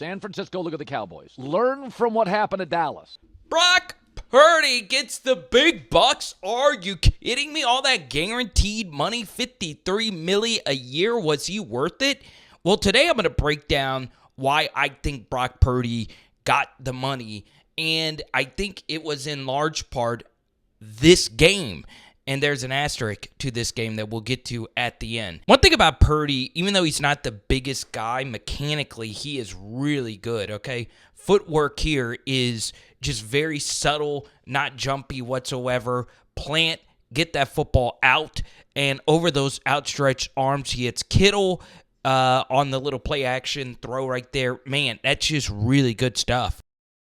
San Francisco look at the Cowboys. Learn from what happened to Dallas. Brock Purdy gets the big bucks. Are you kidding me? All that guaranteed money, $53 million a year. Was he worth it? Well, today I'm going to break down why I think Brock Purdy got the money, and I think it was in large part this game. And there's an asterisk to this game that we'll get to at the end. One thing about Purdy, even though he's not the biggest guy, mechanically, he is really good, okay? Footwork here is just very subtle, not jumpy whatsoever. Plant, get that football out, and over those outstretched arms, he hits Kittle on the little play action throw right there. Man, that's just really good stuff.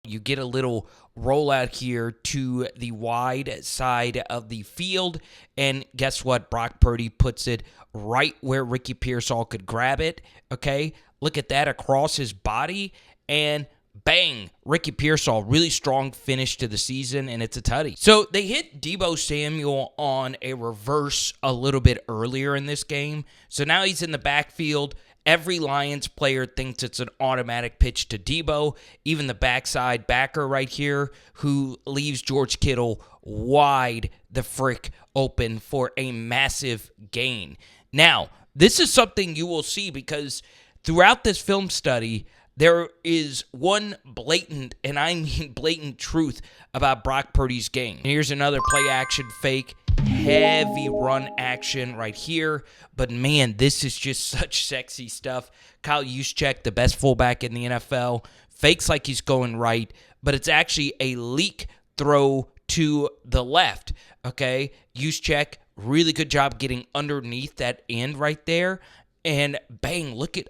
You get a little rollout here to the wide side of the field, and guess what? Brock Purdy puts it right where Ricky Pearsall could grab it, okay? Look at that across his body, and bang, Ricky Pearsall, really strong finish to the season, and it's a tutty. So they hit Deebo Samuel on a reverse a little bit earlier in this game, so now he's in the backfield. Every Lions player thinks it's an automatic pitch to Deebo, even the backside backer right here, who leaves George Kittle wide the frick open for a massive gain. Now, this is something you will see because throughout this film study, there is one blatant, and I mean blatant truth about Brock Purdy's game. Here's another play action fake. Heavy run action right here. But, man, this is just such sexy stuff. Kyle Juszczyk, the best fullback in the NFL, fakes like he's going right, but it's actually a leak throw to the left, okay? Juszczyk, really good job getting underneath that end right there. And, bang, look at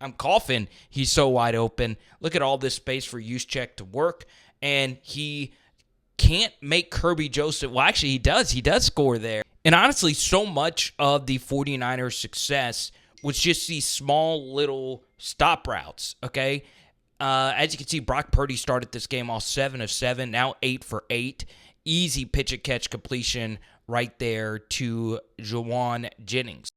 I'm coughing. He's so wide open. Look at all this space for Juszczyk to work, and he can't make Kirby Joseph. Well, actually, he does. He does score there. And honestly, so much of the 49ers' success was just these small little stop routes, okay? As you can see, Brock Purdy started this game all 7 of 7, now 8 for 8. Easy pitch-and-catch completion right there to Jauan Jennings.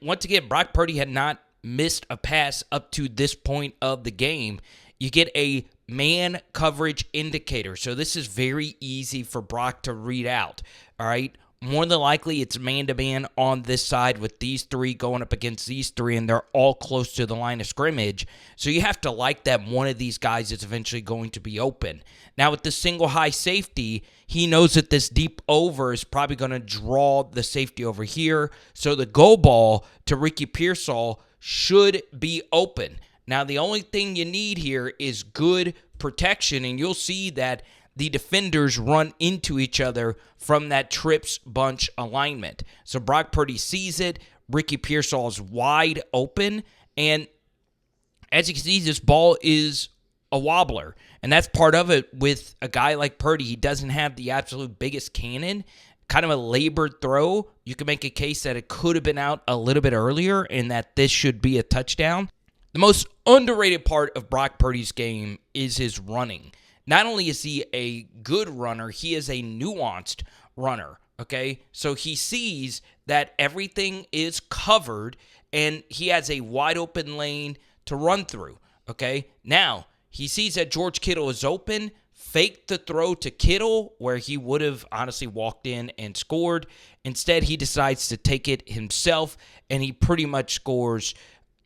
Once again, Brock Purdy had not missed a pass up to this point of the game. You get a man coverage indicator. So this is very easy for Brock to read out, all right? More than likely, it's man-to-man on this side with these three going up against these three, and they're all close to the line of scrimmage. So you have to like that one of these guys is eventually going to be open. Now, with the single high safety, he knows that this deep over is probably going to draw the safety over here. So the go ball to Ricky Pearsall should be open. Now, the only thing you need here is good protection, and you'll see that the defenders run into each other from that trips bunch alignment. So Brock Purdy sees it. Ricky Pearsall is wide open, and as you can see, this ball is a wobbler, and that's part of it with a guy like Purdy. He doesn't have the absolute biggest cannon, kind of a labored throw. You can make a case that it could have been out a little bit earlier and that this should be a touchdown. The most underrated part of Brock Purdy's game is his running. Not only is he a good runner, he is a nuanced runner, okay? So he sees that everything is covered and he has a wide open lane to run through, okay? Now, he sees that George Kittle is open, faked the throw to Kittle where he would have honestly walked in and scored. Instead, he decides to take it himself, and he pretty much scores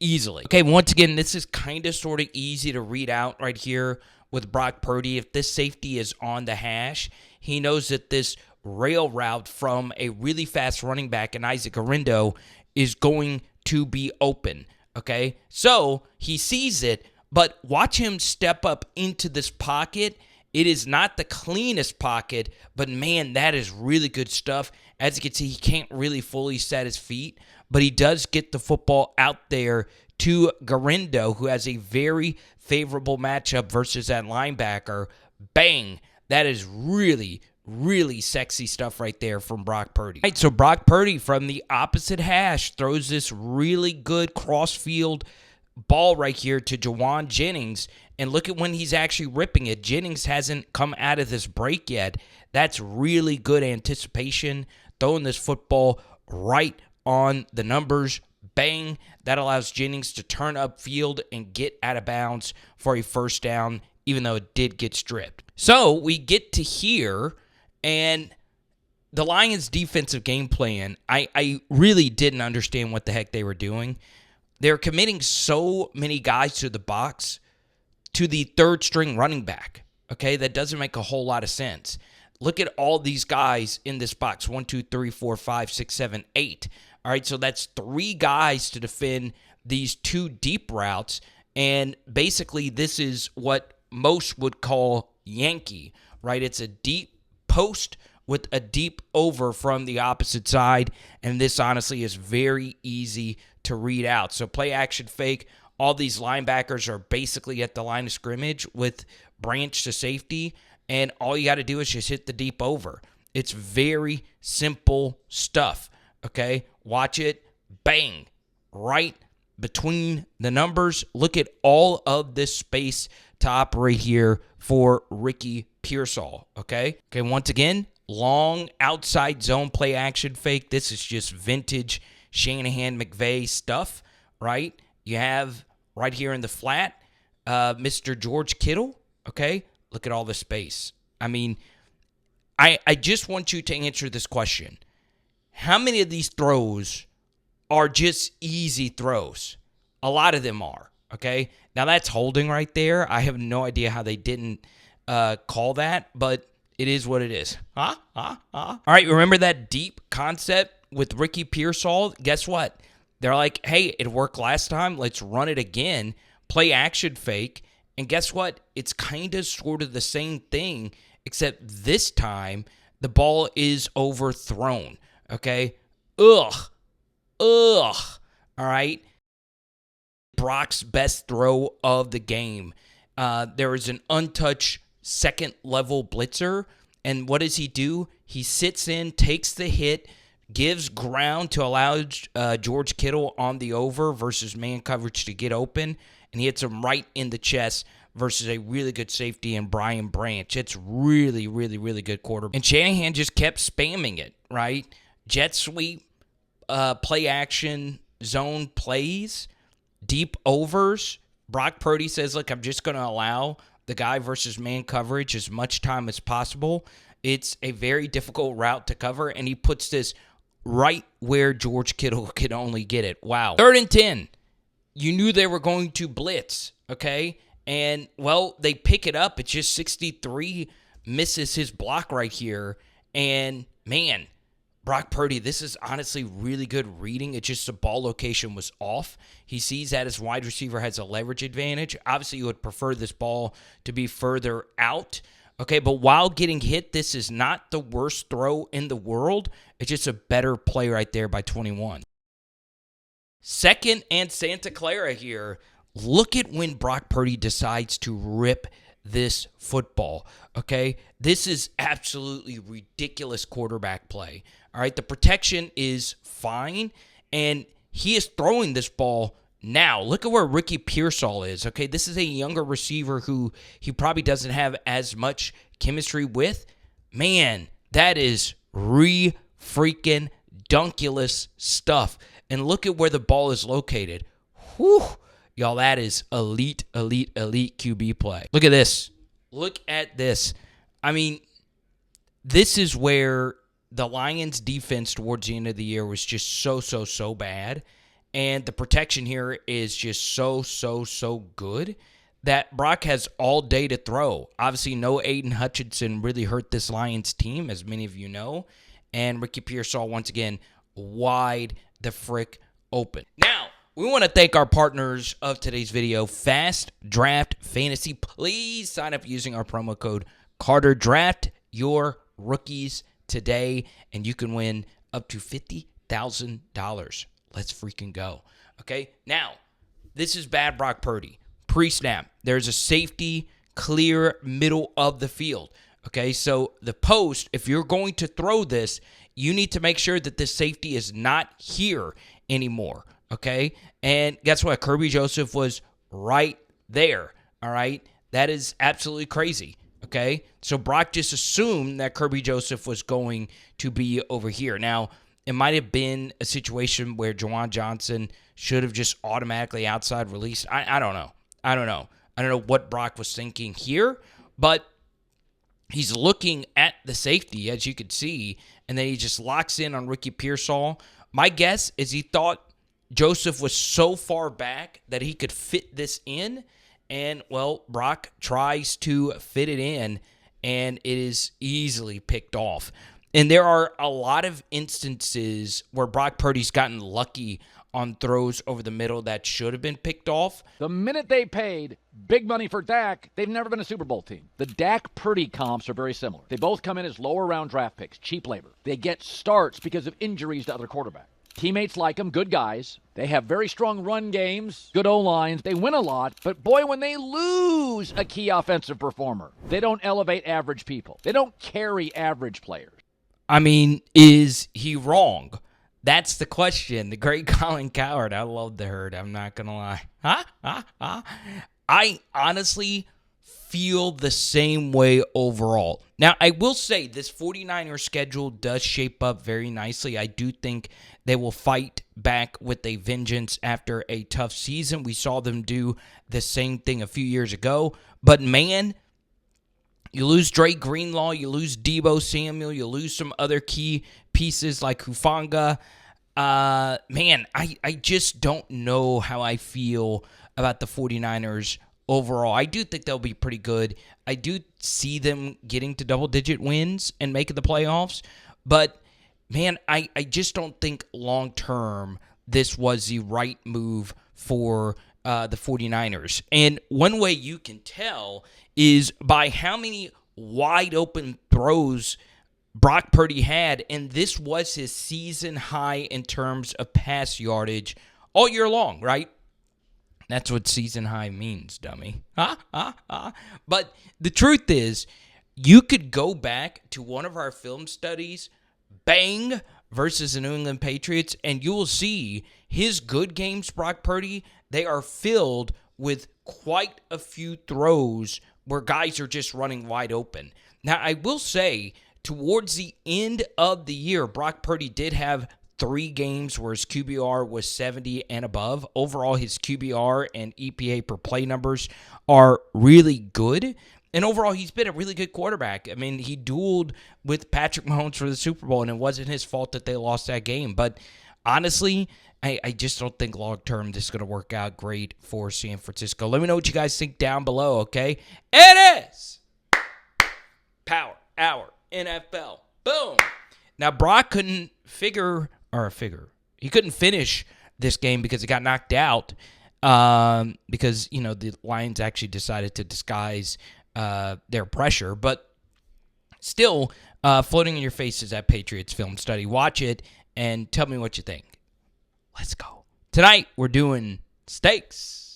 easily. Okay, once again, this is kind of sort of easy to read out right here with Brock Purdy. If this safety is on the hash, he knows that this rail route from a really fast running back in Isaac Orindo is going to be open, okay? So he sees it, but watch him step up into this pocket. It is not the cleanest pocket, but man, that is really good stuff. As you can see, he can't really fully set his feet, but he does get the football out there to Garindo, who has a very favorable matchup versus that linebacker. Bang! That is really, really sexy stuff right there from Brock Purdy. All right, so Brock Purdy from the opposite hash throws this really good cross-field ball right here to Jauan Jennings, and look at when he's actually ripping it. Jennings hasn't come out of this break yet. That's really good anticipation, throwing this football right on the numbers. Bang. That allows Jennings to turn upfield and get out of bounds for a first down, even though it did get stripped. So we get to here, and the Lions' defensive game plan, I really didn't understand what the heck they were doing. They're committing so many guys to the box to the third-string running back, okay? That doesn't make a whole lot of sense. Look at all these guys in this box. 1, 2, 3, 4, 5, 6, 7, 8. All right, so that's 3 guys to defend these 2 deep routes, and basically this is what most would call Yankee, right? It's a deep post with a deep over from the opposite side, and this honestly is very easy to read out. So play action fake. All these linebackers are basically at the line of scrimmage with branch to safety, and all you got to do is just hit the deep over. It's very simple stuff, okay? Watch it. Bang. Right between the numbers. Look at all of this space to operate here for Ricky Pearsall, okay? Okay, once again, long outside zone play action fake. This is just vintage Shanahan McVay stuff, right? You have right here in the flat, Mr. George Kittle, okay? Look at all the space. I mean, I just want you to answer this question. How many of these throws are just easy throws? A lot of them are, okay? Now, that's holding right there. I have no idea how they didn't call that, but it is what it is. All right, remember that deep concept with Ricky Pearsall? Guess what? They're like, hey, it worked last time. Let's run it again. Play action fake. And guess what? It's kind of sort of the same thing, except this time the ball is overthrown, okay? Ugh. All right? Brock's best throw of the game. There is an untouched second-level blitzer, and what does he do? He sits in, takes the hit, gives ground to allow George Kittle on the over versus man coverage to get open, and he hits him right in the chest versus a really good safety in Brian Branch. It's really, really, really good quarterback. And Shanahan just kept spamming it, right? Jet sweep, play action, zone plays, deep overs. Brock Purdy says, look, I'm just going to allow the guy versus man coverage as much time as possible. It's a very difficult route to cover, and he puts this right where George Kittle could only get it. Wow. 3rd and 10. You knew they were going to blitz, okay? And, well, they pick it up. It's just 63 misses his block right here. And, man, Brock Purdy, this is honestly really good reading. It's just the ball location was off. He sees that his wide receiver has a leverage advantage. Obviously, you would prefer this ball to be further out. Okay, but while getting hit, this is not the worst throw in the world. It's just a better play right there by 21. 2nd and Santa Clara here. Look at when Brock Purdy decides to rip this football, okay? This is absolutely ridiculous quarterback play, all right? The protection is fine, and he is throwing this ball now. Look at where Ricky Pearsall is, okay? This is a younger receiver who he probably doesn't have as much chemistry with. Man, that is freaking dunkulous stuff. And look at where the ball is located. Whew. Y'all, that is elite QB play. Look at this. Look at this. I mean, this is where the Lions' defense towards the end of the year was just so bad. And the protection here is just so good that Brock has all day to throw. Obviously, no Aiden Hutchinson really hurt this Lions team, as many of you know. And Ricky Pearsall, once again, wide the frick open. Now, we want to thank our partners of today's video, Fast Draft Fantasy. Please sign up using our promo code Carter. Draft your rookies today, and you can win up to $50,000. Let's freaking go. Okay, now, this is bad Brock Purdy. Pre-snap, there's a safety clear middle of the field. Okay, so the post, if you're going to throw this, you need to make sure that this safety is not here anymore. Okay, and guess what? Kirby Joseph was right there. All right, that is absolutely crazy. Okay, so Brock just assumed that Kirby Joseph was going to be over here. Now, it might have been a situation where Juwan Johnson should have just automatically outside released. I don't know. I don't know what Brock was thinking here, but he's looking at the safety, as you could see, and then he just locks in on Ricky Pearsall. My guess is he thought Joseph was so far back that he could fit this in, and, well, Brock tries to fit it in, and it is easily picked off. And there are a lot of instances where Brock Purdy's gotten lucky on throws over the middle that should have been picked off. The minute they paid big money for Dak, they've never been a Super Bowl team. The Dak Purdy comps are very similar. They both come in as lower round draft picks, cheap labor. They get starts because of injuries to other quarterbacks. Teammates like them, good guys. They have very strong run games, good O-lines. They win a lot, but boy, when they lose a key offensive performer, they don't elevate average people. They don't carry average players. I mean, is he wrong? That's the question. The great Colin Cowherd. I love the herd. I'm not going to lie. I honestly feel the same way overall. Now, I will say this 49ers schedule does shape up very nicely. I do think they will fight back with a vengeance after a tough season. We saw them do the same thing a few years ago. But, man, you lose Dre Greenlaw, you lose Deebo Samuel, you lose some other key pieces like Hufanga. Man, I just don't know how I feel about the 49ers overall. I do think they'll be pretty good. I do see them getting to double-digit wins and making the playoffs. But, man, I just don't think long-term this was the right move for the 49ers. And one way you can tell is by how many wide-open throws Brock Purdy had, and this was his season high in terms of pass yardage all year long, right? That's what season high means, dummy. But the truth is, you could go back to one of our film studies, bang, versus the New England Patriots, and you will see his good games, Brock Purdy, they are filled with quite a few throws where guys are just running wide open. Now, I will say, towards the end of the year, Brock Purdy did have 3 games where his QBR was 70 and above. Overall, his QBR and EPA per play numbers are really good. And overall, he's been a really good quarterback. I mean, he dueled with Patrick Mahomes for the Super Bowl, and it wasn't his fault that they lost that game. But honestly, I just don't think long-term this is going to work out great for San Francisco. Let me know what you guys think down below, okay? It is Power Hour NFL. Boom. Now, Brock couldn't he couldn't finish this game because he got knocked out because, the Lions actually decided to disguise their pressure. But still, floating in your face is that Patriots film study. Watch it and tell me what you think. Let's go. Tonight, we're doing steaks.